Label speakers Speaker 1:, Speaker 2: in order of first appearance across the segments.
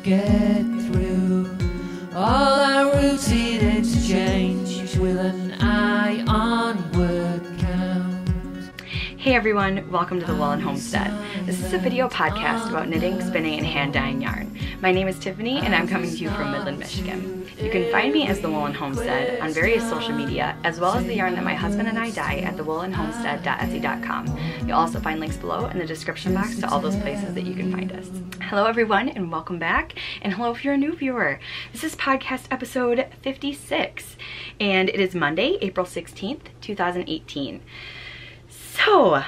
Speaker 1: get through all our routine exchange with an eye on word count.
Speaker 2: Hey everyone, welcome to the Woolen Homestead. This is a video podcast about knitting, spinning, and hand dyeing yarn. My name is Tiffany and I'm coming to you from Midland, Michigan. You can find me as the Woolen Homestead on various social media, as well as the yarn that my husband and I dye at thewoolenhomestead.etsy.com. You'll also find links below in the description box to all those places that you can find us. Hello everyone and welcome back, and hello if you're a new viewer. This is podcast episode 56 and it is Monday, April 16th, 2018. So,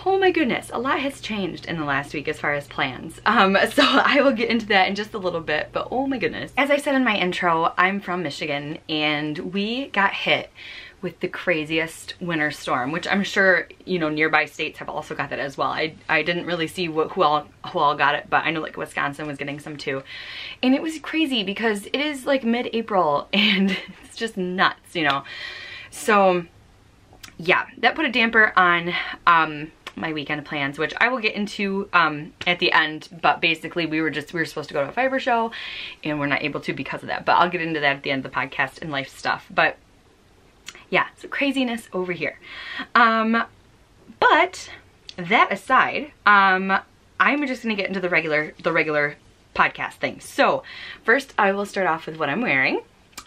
Speaker 2: oh my goodness, a lot has changed in the last week as far as plans. So I will get into that in just a little bit, but oh my goodness. As I said in my intro, I'm from Michigan and we got hit with the craziest winter storm, which I'm sure, you know, nearby states have also got that as well. I didn't really see who all got it, but I know like Wisconsin was getting some too. And it was crazy because it is like mid-April and it's just nuts, you know. So yeah, that put a damper on my weekend plans, which I will get into at the end, but basically we were supposed to go to a fiber show and we're not able to because of that, but I'll get into that at the end of the podcast and life stuff. But yeah, so craziness over here. But that aside, I'm just gonna get into the regular podcast thing. So first I will start off with what I'm wearing.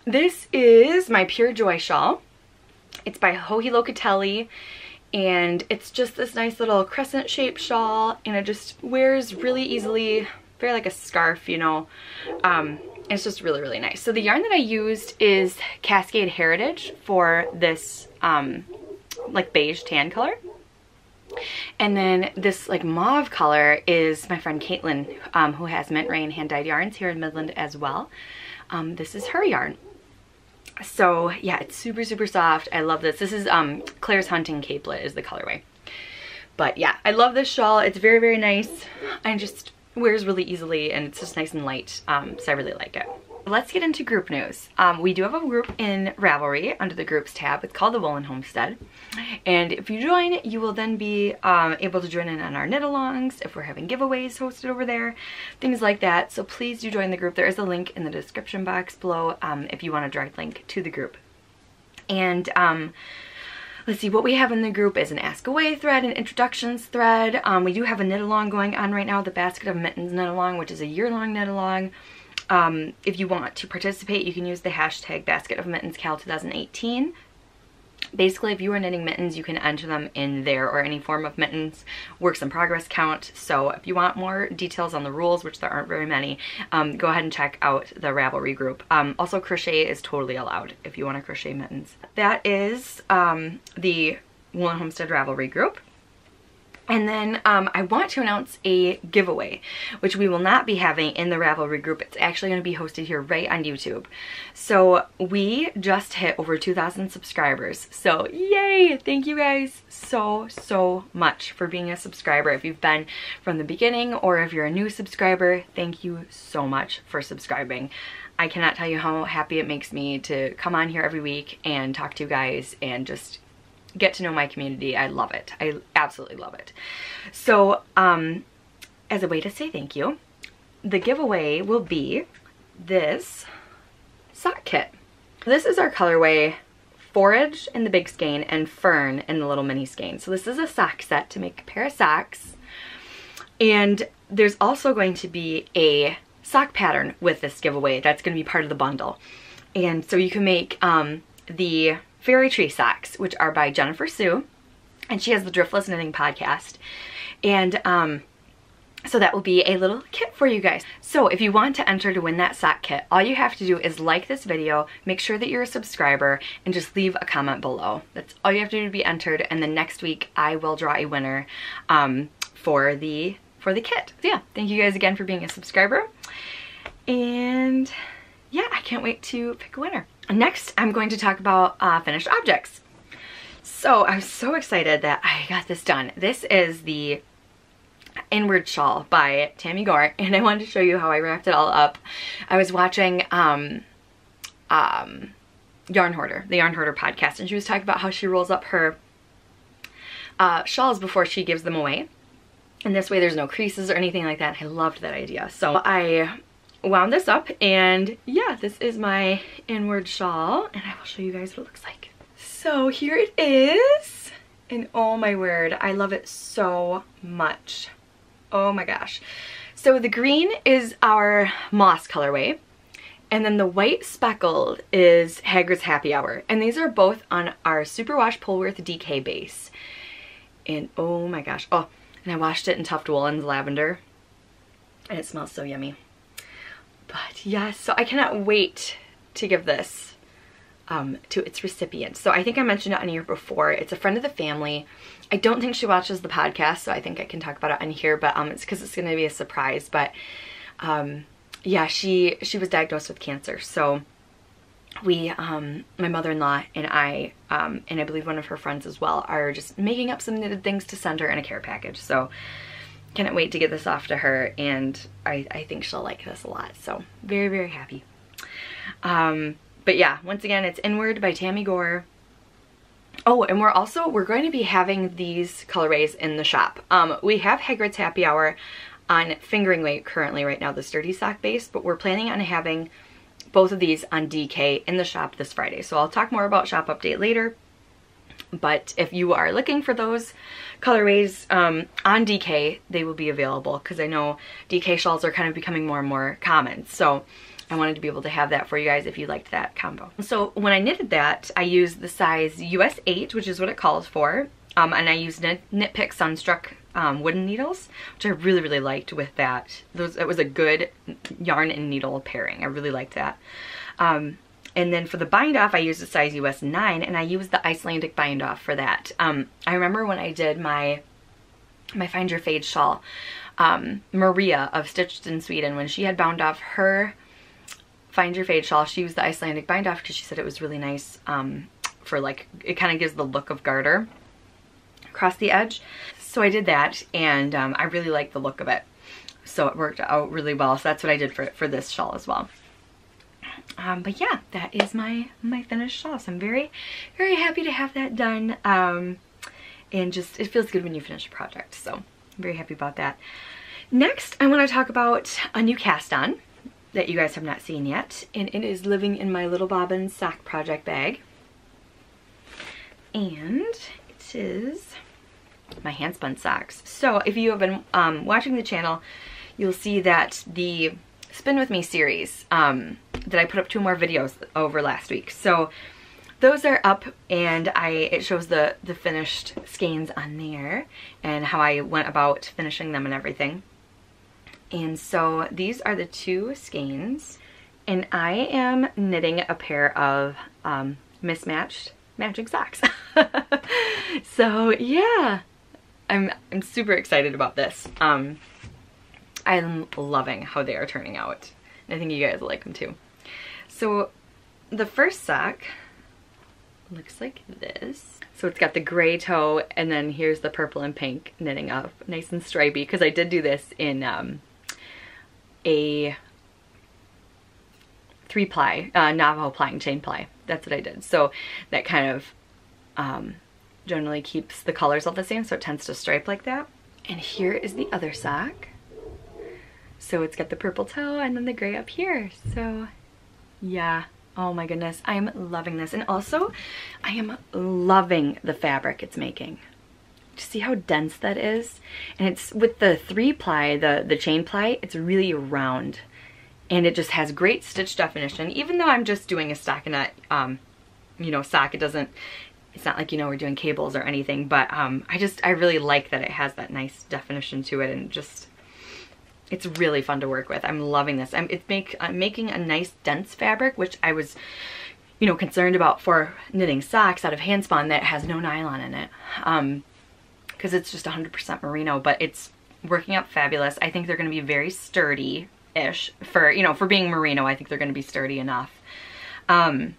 Speaker 2: This is my Pure Joy shawl. It's by Locatelli, and it's just this nice little crescent shaped shawl, and it just wears really easily, very like a scarf, you know. It's just really, really nice. So the yarn that I used is Cascade Heritage for this like beige tan color. And then this like mauve color is my friend Caitlin, who has MintRain hand dyed yarns here in Midland as well. This is her yarn. So yeah, it's super, super soft. I love this. This is Claire's Hunting Capelet is the colorway. But yeah, I love this shawl. It's very, very nice. And just wears really easily and it's just nice and light. So I really like it. Let's get into group news. We do have a group in Ravelry under the groups tab. It's called the Woolen Homestead. And if you join, you will then be able to join in on our knit-alongs, if we're having giveaways hosted over there, things like that. So please do join the group. There is a link in the description box below if you want a direct link to the group. And let's see, what we have in the group is an Ask Away thread, an introductions thread. We do have a knit-along going on right now, the Basket of Mittens knit-along, which is a year-long knit-along. If you want to participate, you can use the hashtag Basket of Mittens KAL 2018. Basically, if you are knitting mittens, you can enter them in there, or any form of mittens, works in progress count. So if you want more details on the rules, which there aren't very many, go ahead and check out the Ravelry group. Also, crochet is totally allowed if you want to crochet mittens. That is the Woolen Homestead Ravelry group. And then I want to announce a giveaway, which we will not be having in the Ravelry group. It's actually going to be hosted here right on YouTube. So we just hit over 2,000 subscribers. So yay! Thank you guys so, so much for being a subscriber. If you've been from the beginning or if you're a new subscriber, thank you so much for subscribing. I cannot tell you how happy it makes me to come on here every week and talk to you guys and just get to know my community. I love it. I absolutely love it. So as a way to say thank you, the giveaway will be this sock kit. This is our colorway Forage in the big skein and Fern in the little mini skein. So this is a sock set to make a pair of socks, and there's also going to be a sock pattern with this giveaway that's going to be part of the bundle. And so you can make the Fairy Tree socks, which are by Jennifer Sue, and she has the Driftless Knitting podcast. And so that will be a little kit for you guys. So if you want to enter to win that sock kit, all you have to do is like this video, make sure that you're a subscriber, and just leave a comment below. That's all you have to do to be entered, and then next week I will draw a winner for the kit. So yeah, thank you guys again for being a subscriber. And yeah, I can't wait to pick a winner. Next, I'm going to talk about finished objects. So I'm so excited that I got this done. This is the Inward Shawl by Tamy Gore, and I wanted to show you how I wrapped it all up. I was watching Yarn Hoarder, the Yarn Hoarder podcast, and she was talking about how she rolls up her shawls before she gives them away. And this way there's no creases or anything like that. I loved that idea. So I wound this up, and yeah, this is my inward shawl, and I will show you guys what it looks like. So here it is, and oh my word, I love it so much. Oh my gosh. So the green is our moss colorway, and then the white speckled is Hagrid's Happy Hour, and these are both on our Superwash Polwarth DK base. And oh my gosh, oh, and I washed it in Tuft Woolen's lavender, and it smells so yummy. But yes, so I cannot wait to give this to its recipient. So I think I mentioned it on here before. It's a friend of the family. I don't think she watches the podcast, so I think I can talk about it on here, but it's because it's going to be a surprise. But yeah, she was diagnosed with cancer. So we, my mother-in-law and I believe one of her friends as well, are just making up some knitted things to send her in a care package. So cannot wait to get this off to her, and I think she'll like this a lot. So very, very happy. But yeah, once again, it's Inward by Tamy Gore. Oh, and we're going to be having these colorways in the shop. We have Hagrid's Happy Hour on fingering weight currently right now, the sturdy sock base, but we're planning on having both of these on DK in the shop this Friday. So I'll talk more about shop update later. But if you are looking for those colorways on DK, they will be available, because I know DK shawls are kind of becoming more and more common. So I wanted to be able to have that for you guys if you liked that combo. So when I knitted that, I used the size US 8, which is what it calls for. And I used Knit Pick Sunstruck wooden needles, which I really, really liked with that. It was a good yarn and needle pairing. I really liked that. And then for the bind off, I used a size US 9, and I used the Icelandic bind off for that. I remember when I did my Find Your Fade shawl, Maria of Stitched in Sweden, when she had bound off her Find Your Fade shawl, she used the Icelandic bind off because she said it was really nice for, like, it kind of gives the look of garter across the edge. So I did that, and I really liked the look of it. So it worked out really well. So that's what I did for this shawl as well. But yeah, that is my finished shawl. So I'm very, very happy to have that done. And just, it feels good when you finish a project. So I'm very happy about that. Next, I want to talk about a new cast on that you guys have not seen yet, and it is living in my Little Bobbin sock project bag, and it is my Handspun Socks. So if you have been watching the channel, you'll see that the Spin With Me series, that I put up 2 more videos over last week. So those are up, and it shows the finished skeins on there and how I went about finishing them and everything. And so these are the 2 skeins, and I am knitting a pair of mismatched matching socks. So yeah, I'm super excited about this. I'm loving how they are turning out, and I think you guys will like them too. So the first sock looks like this. So it's got the gray toe, and then here's the purple and pink knitting up, nice and stripy, because I did do this in a 3-ply Navajo ply and chain ply. That's what I did. So that kind of generally keeps the colors all the same, so it tends to stripe like that. And here is the other sock. So it's got the purple toe and then the gray up here. So yeah, oh my goodness, I'm loving this. And also I am loving the fabric it's making. See how dense that is? And it's with the 3-ply, the chain ply, it's really round, and it just has great stitch definition. Even though I'm just doing a stockinette, you know, sock, it's not like, you know, we're doing cables or anything, but I really like that it has that nice definition to it, and just, it's really fun to work with. I'm loving this. I'm making a nice dense fabric, which I was, you know, concerned about for knitting socks out of Handspun that has no nylon in it. Because it's just 100% merino, but it's working out fabulous. I think they're going to be very sturdy-ish for, you know, for being merino. I think they're going to be sturdy enough. But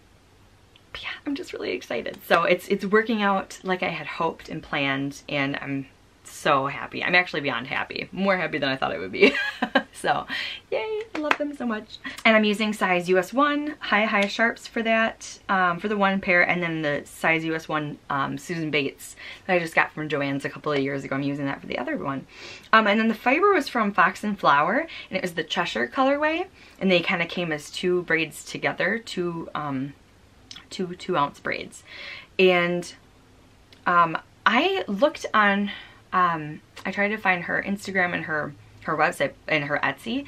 Speaker 2: yeah, I'm just really excited. So it's working out like I had hoped and planned, and I'm so happy. I'm actually beyond happy. More happy than I thought I would be. So, yay, I love them so much. And I'm using size US 1 high sharps for that, for the one pair, and then the size US 1 Susan Bates that I just got from Joann's a couple of years ago. I'm using that for the other one. And then the fiber was from Fox and Flower, and it was the Cheshire colorway, and they kind of came as 2 braids together, 2 2-ounce braids. And I looked on, I tried to find her Instagram and her website and her Etsy,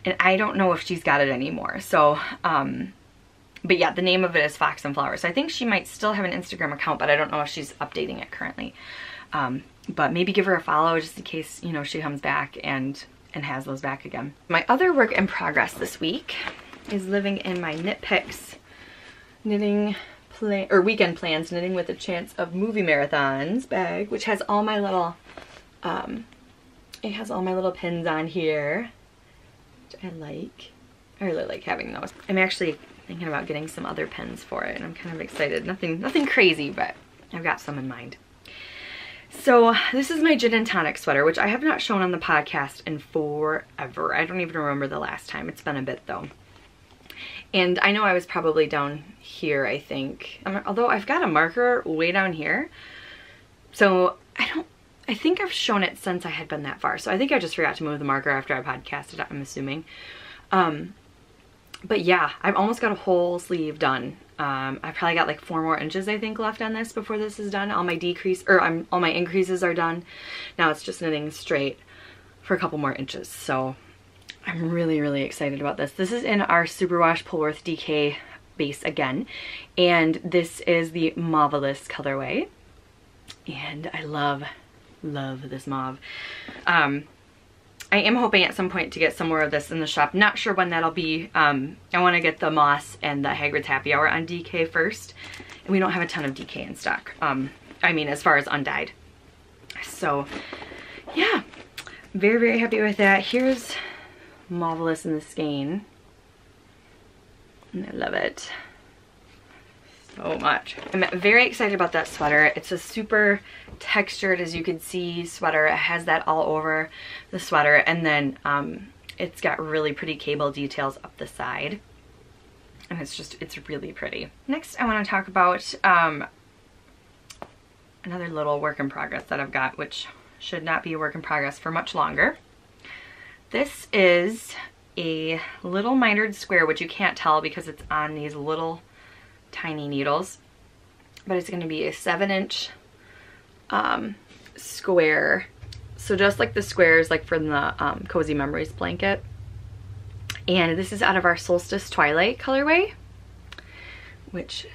Speaker 2: and I don't know if she's got it anymore. So, but yeah, the name of it is Fox and Flower. So I think she might still have an Instagram account, but I don't know if she's updating it currently. But maybe give her a follow just in case, you know, she comes back and has those back again. My other work in progress this week is living in my Knit Picks knitting weekend plans, knitting with a chance of movie marathons bag, which has all my little it has all my little pins on here, which I like. I really like having those. I'm actually thinking about getting some other pins for it, and I'm kind of excited. Nothing crazy, but I've got some in mind. So this is my Gin and Tonic sweater, which I have not shown on the podcast in forever. I don't even remember the last time. It's been a bit though. And I know I was probably down here, I think. Although I've got a marker way down here. So I think I've shown it since I had been that far. So I think I just forgot to move the marker after I podcasted, I'm assuming. But yeah, I've almost got a whole sleeve done. I've probably got like 4 more inches, I think, left on this before this is done. All my all my increases are done. Now it's just knitting straight for a couple more inches. So I'm really, really excited about this. This is in our Superwash Polwarth DK base again. And this is the Mauv-elous colorway. And I love this mauve. I am hoping at some point to get some more of this in the shop. Not sure when that'll be. I want to get the Moss and the Hagrid's Happy Hour on DK first. And we don't have a ton of DK in stock. I mean, as far as undyed. So, yeah. Very, very happy with that. Here's Mauv-elous in the skein. And I love it so much. I'm very excited about that sweater. It's a super textured, as you can see, sweater. It has that all over the sweater, and then it's got really pretty cable details up the side, and it's really pretty. Next I want to talk about another little work in progress that I've got, which should not be a work in progress for much longer. This is a little mitered square, which you can't tell because it's on these little tiny needles, but it's going to be a 7-inch square. So just like the squares like from the Cozy Memories blanket. And this is out of our Solstice Twilight colorway, which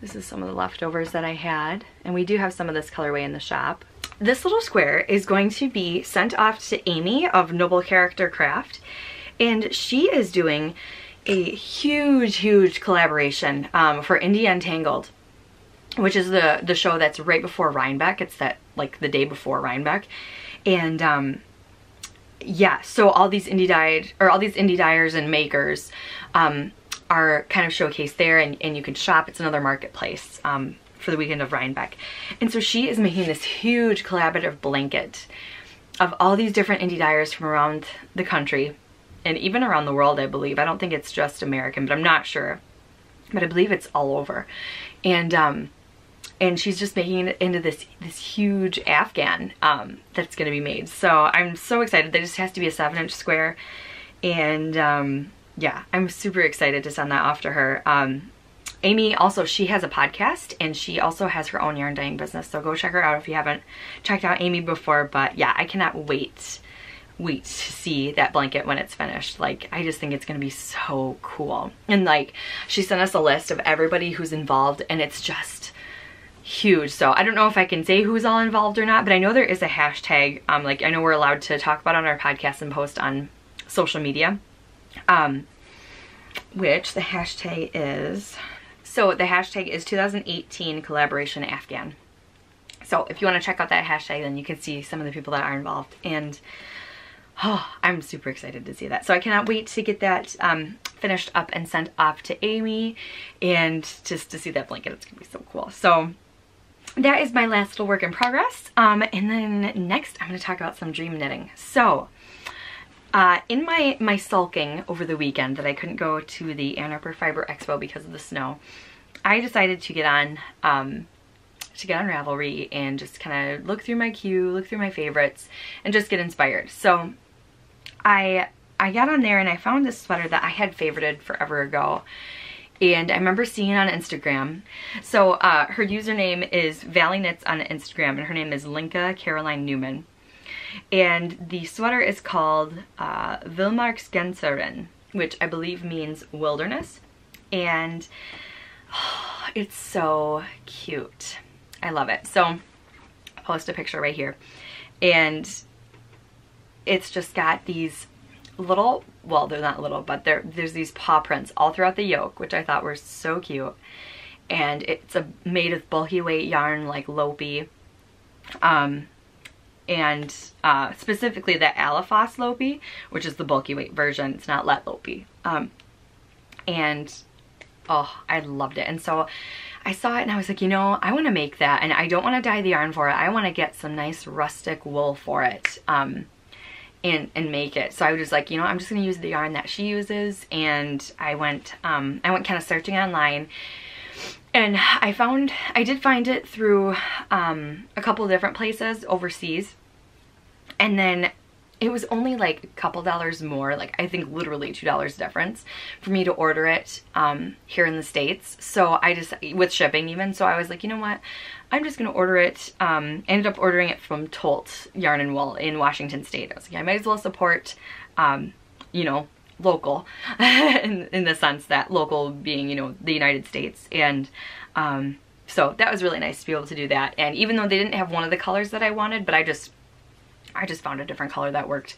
Speaker 2: this is some of the leftovers that I had, and we do have some of this colorway in the shop. This little square is going to be sent off to Amy of Noble Character Craft, and she is doing a huge collaboration for Indie Untangled, which is the show that's right before Rhinebeck. It's that like the day before Rhinebeck. And yeah, so all these indie dyers and makers are kind of showcased there, and you can shop. It's another marketplace for the weekend of Rhinebeck. And so she is making this huge collaborative blanket of all these different indie dyers from around the country and even around the world, I believe. I don't think it's just American, but I'm not sure. But I believe it's all over. And she's just making it into this huge Afghan that's going to be made. So I'm so excited. There just has to be a 7-inch square. And yeah, I'm super excited to send that off to her. Amy also, she has a podcast, and she also has her own yarn dyeing business. So go check her out if you haven't checked out Amy before. But yeah, I cannot wait to see that blanket when it's finished. Like, I just think it's gonna be so cool. And like, she sent us a list of everybody who's involved, and it's just huge. So I don't know if I can say who's all involved or not, but I know there is a hashtag. Like, I know we're allowed to talk about it on our podcast and post on social media, which the hashtag is, so the hashtag is 2018 collaboration Afghan. So if you want to check out that hashtag, then you can see some of the people that are involved. And oh, I'm super excited to see that. So I cannot wait to get that finished up and sent off to Amy, and just to see that blanket. It's gonna be so cool. So that is my last little work in progress. And then next I'm going to talk about some dream knitting. So in my sulking over the weekend that I couldn't go to the Ann Arbor Fiber Expo because of the snow, I decided to get on Ravelry and just kind of look through my queue, look through my favorites, and just get inspired. So I got on there and I found this sweater that I had favorited forever ago. And I remember seeing it on Instagram. So her username is Valley Knits on Instagram, and her name is LINKA Caroline Neumann. And the sweater is called VILLMARKSGENSEREN, which I believe means wilderness. And oh, it's so cute. I love it. So I'll post a picture right here. And it's just got these little, well, they're not little, but there's these paw prints all throughout the yoke, which I thought were so cute. And it's made of bulky weight yarn like Lopi, and specifically the Alafos Lopi, which is the bulky weight version. It's not Let Lopi. And oh, I loved it. And so I saw it and I was like, you know, I want to make that, and I don't want to dye the yarn for it. I want to get some nice rustic wool for it. And make it. So I was just like, you know, I'm just gonna use the yarn that she uses. And I went kind of searching online, and I did find it through a couple of different places overseas, and then it was only like a couple dollars more, like I think literally $2 difference for me to order it here in the States. So I just, with shipping even, so I was like, you know what, I'm just gonna order it. Ended up ordering it from Tolt Yarn and Wool in Washington State. I was like, I might as well support, you know, local in the sense that local being, you know, the United States. And so that was really nice to be able to do that. And even though they didn't have one of the colors that I wanted, but I just found a different color that worked.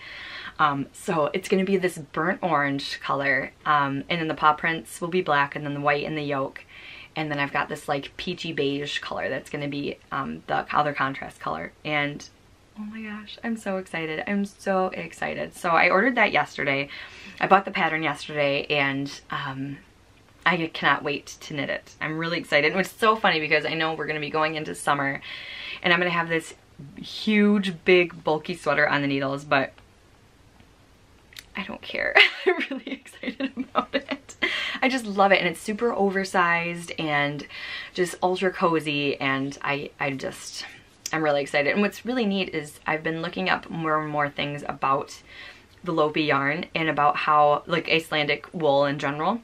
Speaker 2: So it's going to be this burnt orange color, and then the paw prints will be black, and then the white in the yoke. And then I've got this like peachy beige color that's going to be the other contrast color. And oh my gosh, I'm so excited. I'm so excited. So I ordered that yesterday. I bought the pattern yesterday, and I cannot wait to knit it. I'm really excited. And it's so funny because I know we're going to be going into summer, and I'm going to have this huge, big, bulky sweater on the needles, but I don't care. I'm really excited about it. I just love it, and it's super oversized and just ultra cozy, and I'm really excited. And what's really neat is I've been looking up more and more things about the Lopi yarn and about how, like, Icelandic wool in general,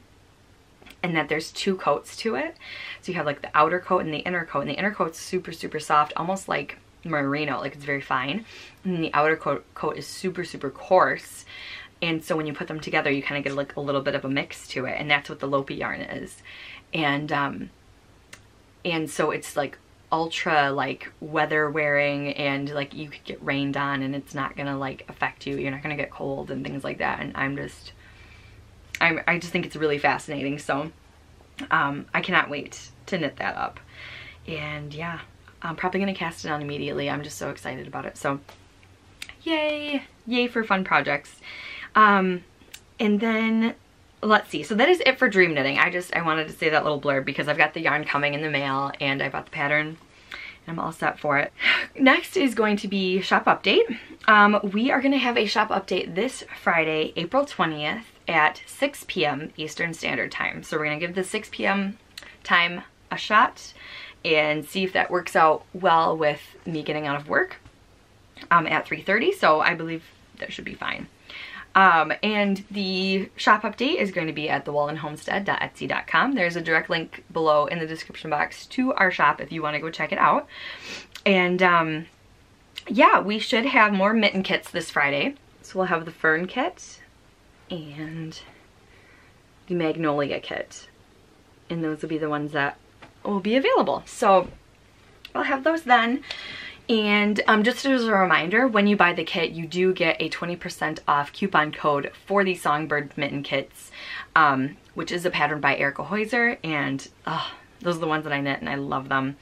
Speaker 2: and that there's two coats to it. So you have like the outer coat and the inner coat, and the inner coat's super, super soft, almost like merino, like it's very fine, and the outer coat is super, super coarse. And so when you put them together, you kind of get like a little bit of a mix to it, and that's what the Lopi yarn is. And so it's like ultra like weather wearing, and like you could get rained on and it's not gonna like affect you. You're not gonna get cold and things like that. And I just think it's really fascinating. So I cannot wait to knit that up. And yeah, I'm probably gonna cast it on immediately. I'm just so excited about it. So yay for fun projects. And then let's see, so that is it for dream knitting. I wanted to say that little blurb because I've got the yarn coming in the mail, and I bought the pattern, and I'm all set for it. Next is going to be shop update. We are going to have a shop update this Friday, April 20th at 6 p.m. Eastern Standard Time. So we're going to give the 6 p.m. time a shot and see if that works out well with me getting out of work at 3:30. So I believe that should be fine. And the shop update is going to be at thewoolenhomestead.etsy.com. There's a direct link below in the description box to our shop if you want to go check it out. And yeah, we should have more mitten kits this Friday. So we'll have the fern kit and the magnolia kit, and those will be the ones that will be available. So I'll have those then. And just as a reminder, when you buy the kit, you do get a 20% off coupon code for the Songbird mitten kits, which is a pattern by Erica Heuser, and those are the ones that I knit, and I love them.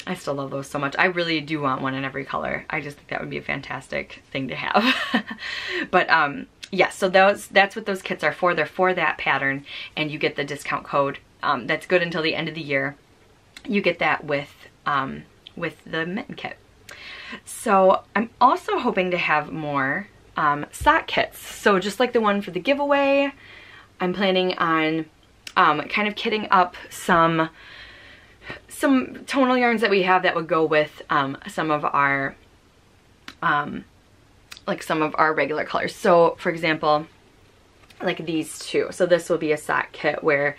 Speaker 2: I still love those so much. I really do want one in every color. I just think that would be a fantastic thing to have. But yeah, so that's what those kits are for. They're for that pattern, and you get the discount code. That's good until the end of the year. You get that with the mitten kit. So I'm also hoping to have more sock kits. So just like the one for the giveaway, I'm planning on kind of kitting up some tonal yarns that we have that would go with some of our regular colors. So for example, like these two. So this will be a sock kit where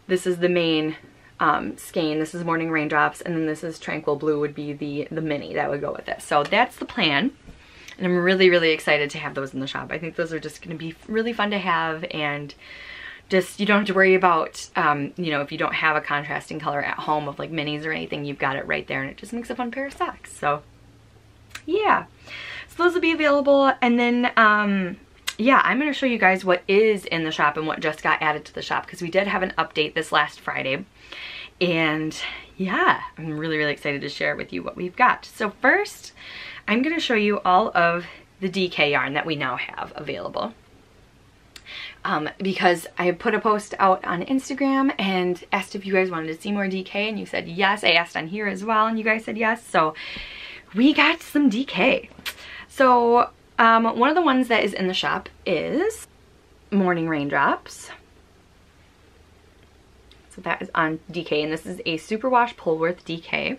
Speaker 2: this is the main skein, this is Morning Raindrops, and then this is Tranquil Blue would be the mini that would go with it. So that's the plan, and I'm really, really excited to have those in the shop. I think those are just going to be really fun to have, and just, you don't have to worry about, you know, if you don't have a contrasting color at home of like minis or anything, you've got it right there, and it just makes a fun pair of socks. So yeah, so those will be available. And then yeah, I'm going to show you guys what is in the shop and what just got added to the shop, because we did have an update this last Friday. And yeah, I'm really, really excited to share with you what we've got. So first, I'm going to show you all of the DK yarn that we now have available. Because I put a post out on Instagram and asked if you guys wanted to see more DK, and you said yes. I asked on here as well, and you guys said yes. So we got some DK. So one of the ones that is in the shop is Morning Raindrops. So that is on DK, and this is a Superwash Polwarth DK.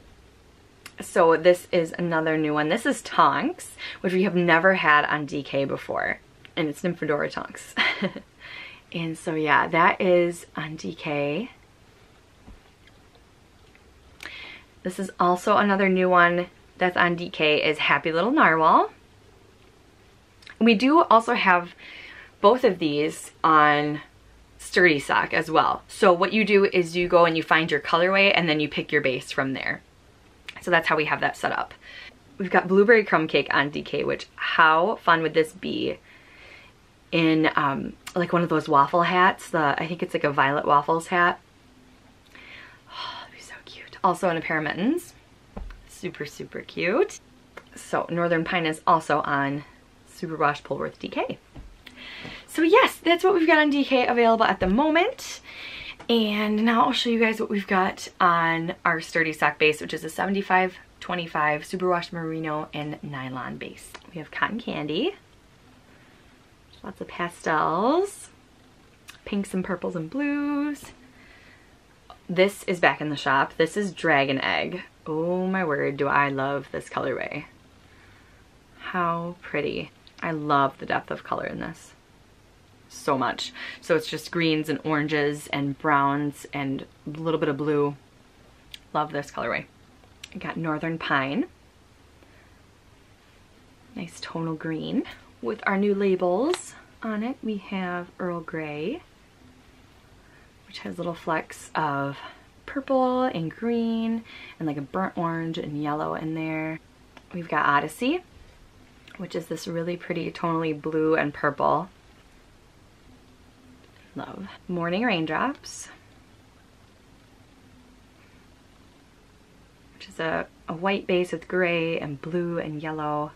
Speaker 2: So this is another new one. This is Tonks, which we have never had on DK before, and it's Nymphadora Tonks. And so yeah, that is on DK. This is also another new one that's on DK, is Happy Little Narwhal. We do also have both of these on Sturdy Sock as well. So what you do is you go and you find your colorway, and then you pick your base from there. So that's how we have that set up. We've got Blueberry Crumb Cake on DK, which how fun would this be in like one of those waffle hats? I think it's like a Violet Waffles hat. Oh, that'd be so cute. Also in a pair of mittens. Super, super cute. So Northern Pine is also on Superwash Polwarth DK. So yes, that's what we've got on DK available at the moment. And now I'll show you guys what we've got on our Sturdy Sock base, which is a 75-25 Superwash Merino and Nylon base. We have Cotton Candy. Lots of pastels. Pinks and purples and blues. This is back in the shop. This is Dragon Egg. Oh my word, do I love this colorway. How pretty. I love the depth of color in this so much. So it's just greens and oranges and browns and a little bit of blue. Love this colorway. I got Northern Pine. Nice tonal green. With our new labels on it, we have Earl Grey, which has little flecks of purple and green and like a burnt orange and yellow in there. We've got Odyssey, which is this really pretty tonally blue and purple. Love. Morning Raindrops, which is a white base with gray and blue and yellow.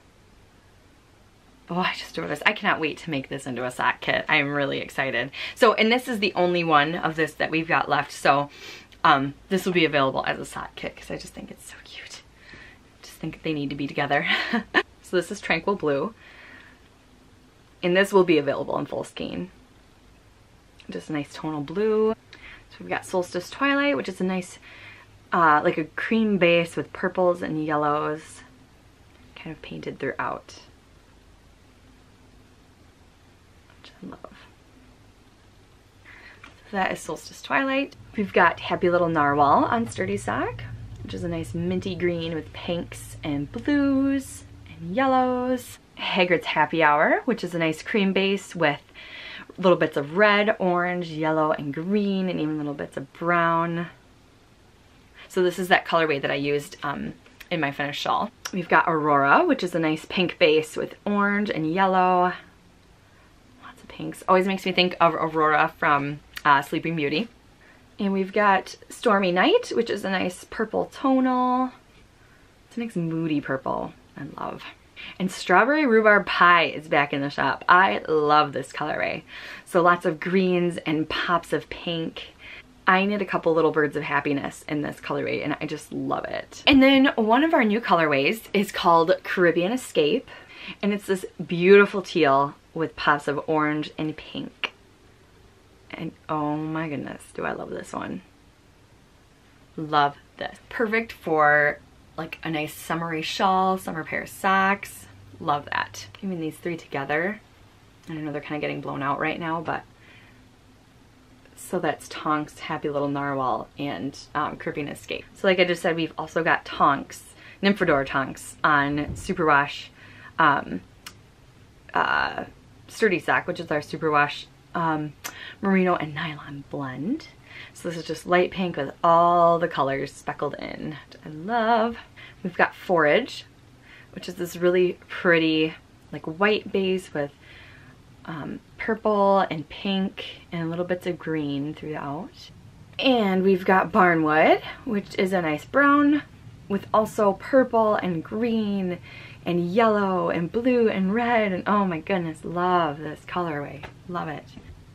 Speaker 2: Oh, I just adore this. I cannot wait to make this into a sock kit. I am really excited. So, and this is the only one of this that we've got left. So, this will be available as a sock kit because I just think it's so cute. I just think they need to be together. So this is Tranquil Blue. And this will be available in full skein. Just a nice tonal blue. So we've got Solstice Twilight, which is a nice, like a cream base with purples and yellows kind of painted throughout. Love. So that is Solstice Twilight. We've got Happy Little Narwhal on Sturdy Sock, which is a nice minty green with pinks and blues and yellows. Hagrid's Happy Hour, which is a nice cream base with little bits of red, orange, yellow, and green, and even little bits of brown. So this is that colorway that I used in my finished shawl. We've got Aurora, which is a nice pink base with orange and yellow. Pinks. Always makes me think of Aurora from Sleeping Beauty. And we've got Stormy Night, which is a nice purple tonal. It's a nice moody purple. I love. And Strawberry Rhubarb Pie is back in the shop. I love this colorway. So lots of greens and pops of pink. I need a couple little birds of happiness in this colorway, and I just love it. And then one of our new colorways is called Caribbean Escape, and it's this beautiful teal with pops of orange and pink. And oh my goodness, do I love this one. Love this. Perfect for like a nice summery shawl, summer pair of socks. Love that. Even these three together. I know they're kind of getting blown out right now, but so that's Tonk's Happy Little Narwhal and Caribbean Escape. So like I just said, we've also got Tonk's, Nymphadora Tonk's on Superwash Sturdy Sock, which is our Superwash Merino and Nylon blend. So this is just light pink with all the colors speckled in, which I love. We've got Forage, which is this really pretty like white base with purple and pink and little bits of green throughout. And we've got Barnwood, which is a nice brown with also purple and green and yellow and blue and red, and oh my goodness, love this colorway, love it.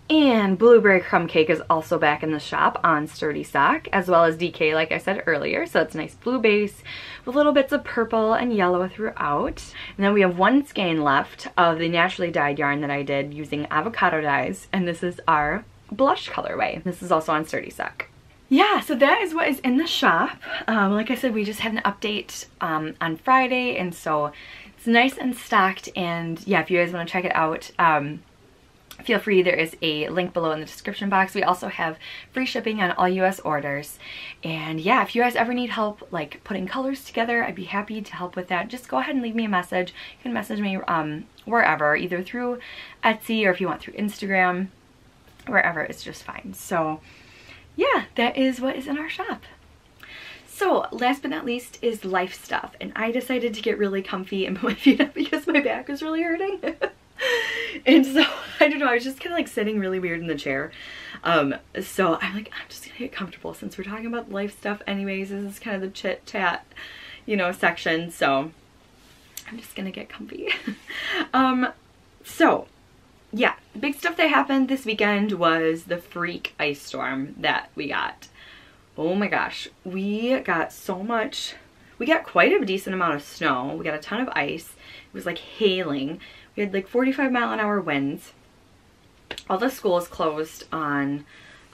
Speaker 2: And Blueberry Crumb Cake is also back in the shop on Sturdy Sock, as well as DK like I said earlier. So it's a nice blue base with little bits of purple and yellow throughout. And then we have one skein left of the naturally dyed yarn that I did using avocado dyes, and this is our blush colorway. This is also on Sturdy Sock. Yeah, so that is what is in the shop. Like I said, we just had an update on Friday, and so it's nice and stocked. And yeah, if you guys want to check it out, feel free. There is a link below in the description box. We also have free shipping on all US orders. And yeah, if you guys ever need help like putting colors together, I'd be happy to help with that. Just go ahead and leave me a message. You can message me wherever, either through Etsy or if you want through Instagram, wherever, it's just fine. So yeah, that is what is in our shop. So last but not least is life stuff, and I decided to get really comfy and put my feet up because my back is really hurting. And so I don't know, I was just kind of like sitting really weird in the chair. So I'm like, I'm just gonna get comfortable since we're talking about life stuff anyways. This is kind of the chit chat, you know, section. So I'm just gonna get comfy. So yeah, the big stuff that happened this weekend was the freak ice storm that we got. Oh my gosh, we got so much. We got quite a decent amount of snow. We got a ton of ice. It was like hailing. We had like 45-mile-an-hour winds. All the schools closed on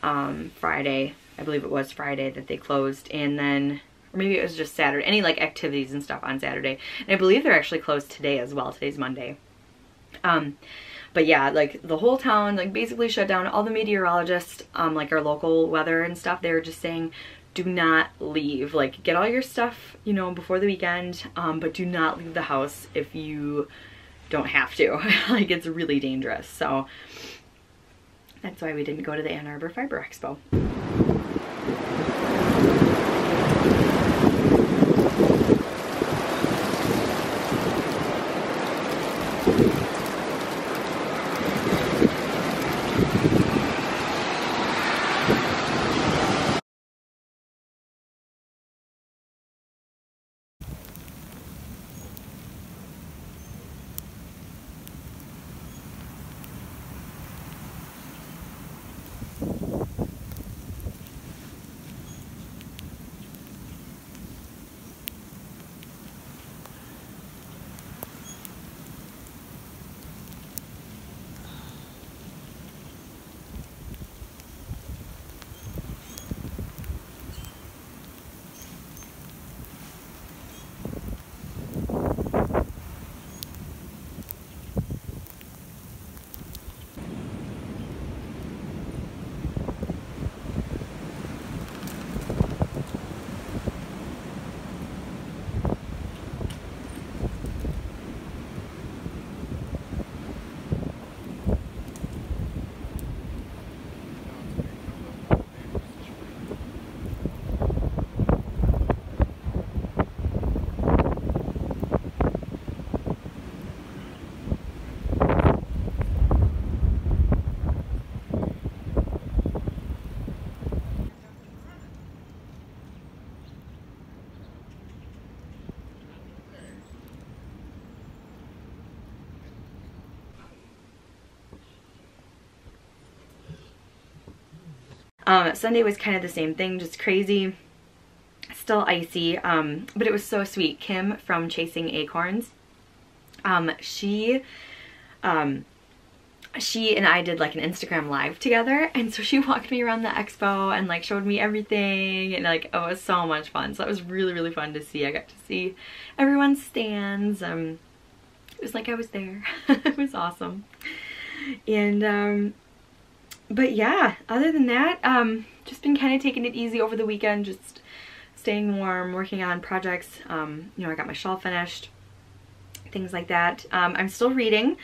Speaker 2: Friday. I believe it was Friday that they closed, and then, or maybe it was just Saturday. Any like activities and stuff on Saturday. And I believe they're actually closed today as well. Today's Monday. But yeah, like the whole town like basically shut down. All the meteorologists, like our local weather and stuff, they were just saying, do not leave. Like get all your stuff, you know, before the weekend, but do not leave the house if you don't have to. Like it's really dangerous. So that's why we didn't go to the Ann Arbor Fiber Expo. Sunday was kind of the same thing, just crazy, still icy, but it was so sweet. Kim from Chasing Acorns, she and I did like an Instagram live together, and so she walked me around the expo and like showed me everything, and like, oh, it was so much fun. So that was really, really fun to see. I got to see everyone's stands. It was like I was there. It was awesome. And but yeah, other than that, just been kind of taking it easy over the weekend, just staying warm, working on projects. You know, I got my shawl finished, things like that. I'm still reading.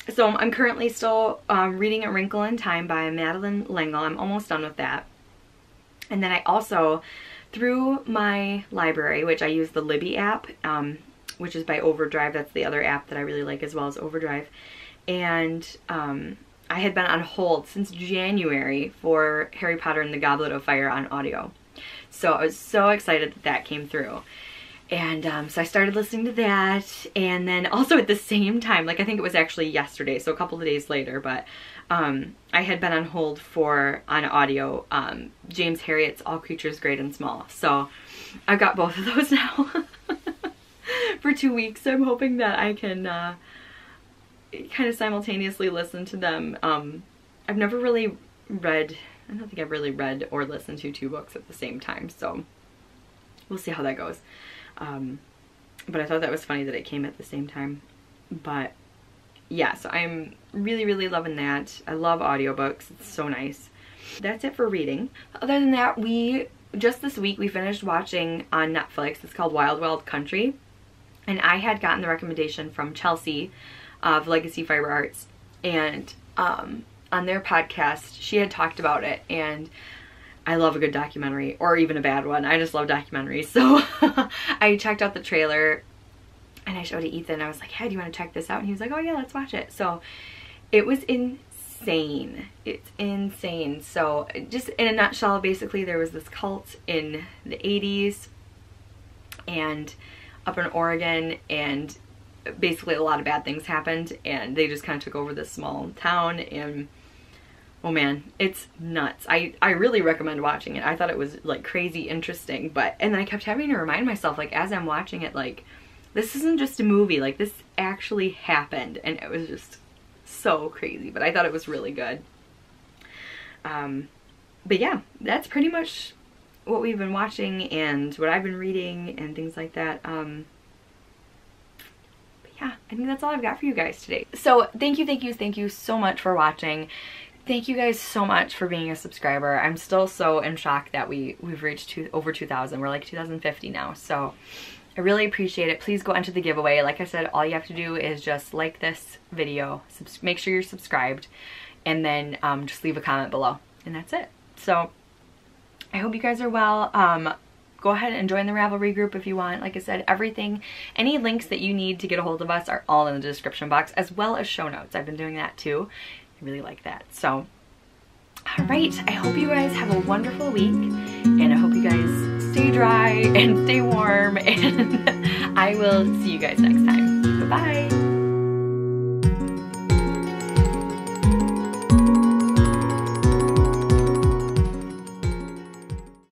Speaker 2: So I'm currently still reading A Wrinkle in Time by Madeline. I'm almost done with that. And then I also, through my library, which I use the Libby app, which is by Overdrive. That's the other app that I really like as well as Overdrive. And I had been on hold since January for Harry Potter and the Goblet of Fire on audio. So I was so excited that that came through. And so I started listening to that, and then also at the same time, like I think it was actually yesterday, so a couple of days later, but I had been on hold for, on audio, James Herriot's All Creatures Great and Small. So I've got both of those now for 2 weeks. So I'm hoping that I can kind of simultaneously listen to them. I've never really read, I don't think I've really read or listened to 2 books at the same time, so we'll see how that goes. But I thought that was funny that it came at the same time. But yeah, so I'm really, really loving that. I love audiobooks. It's so nice. That's it for reading. Other than that, just this week we finished watching on Netflix. It's called Wild Wild Country. And I had gotten the recommendation from Chelsea of Legacy Fiber Arts. And on their podcast, she had talked about it. And I love a good documentary, or even a bad one. I just love documentaries. So I checked out the trailer and I showed it to Ethan. I was like, hey, do you want to check this out? And he was like, oh yeah, let's watch it. So it was insane. It's insane. So just in a nutshell, basically there was this cult in the 80s and up in Oregon, and basically a lot of bad things happened, and they just kind of took over this small town. And oh man, it's nuts. I really recommend watching it. I thought it was like crazy interesting, but, and then I kept having to remind myself, like as I'm watching it, like this isn't just a movie, like this actually happened, and it was just so crazy, but I thought it was really good. But yeah, that's pretty much what we've been watching and what I've been reading and things like that. But yeah, I think that's all I've got for you guys today. So thank you so much for watching. Thank you guys so much for being a subscriber. I'm still so in shock that we've reached over 2,000. We're like 2,050 now, so I really appreciate it. Please go enter the giveaway. Like I said, all you have to do is just like this video, make sure you're subscribed, and then just leave a comment below, and that's it. So I hope you guys are well. Go ahead and join the Ravelry group if you want. Like I said, everything, any links that you need to get a hold of us are all in the description box, as well as show notes. I've been doing that too. I really like that. So, all right, I hope you guys have a wonderful week, and I hope you guys stay dry and stay warm, and I will see you guys next time. Bye-bye.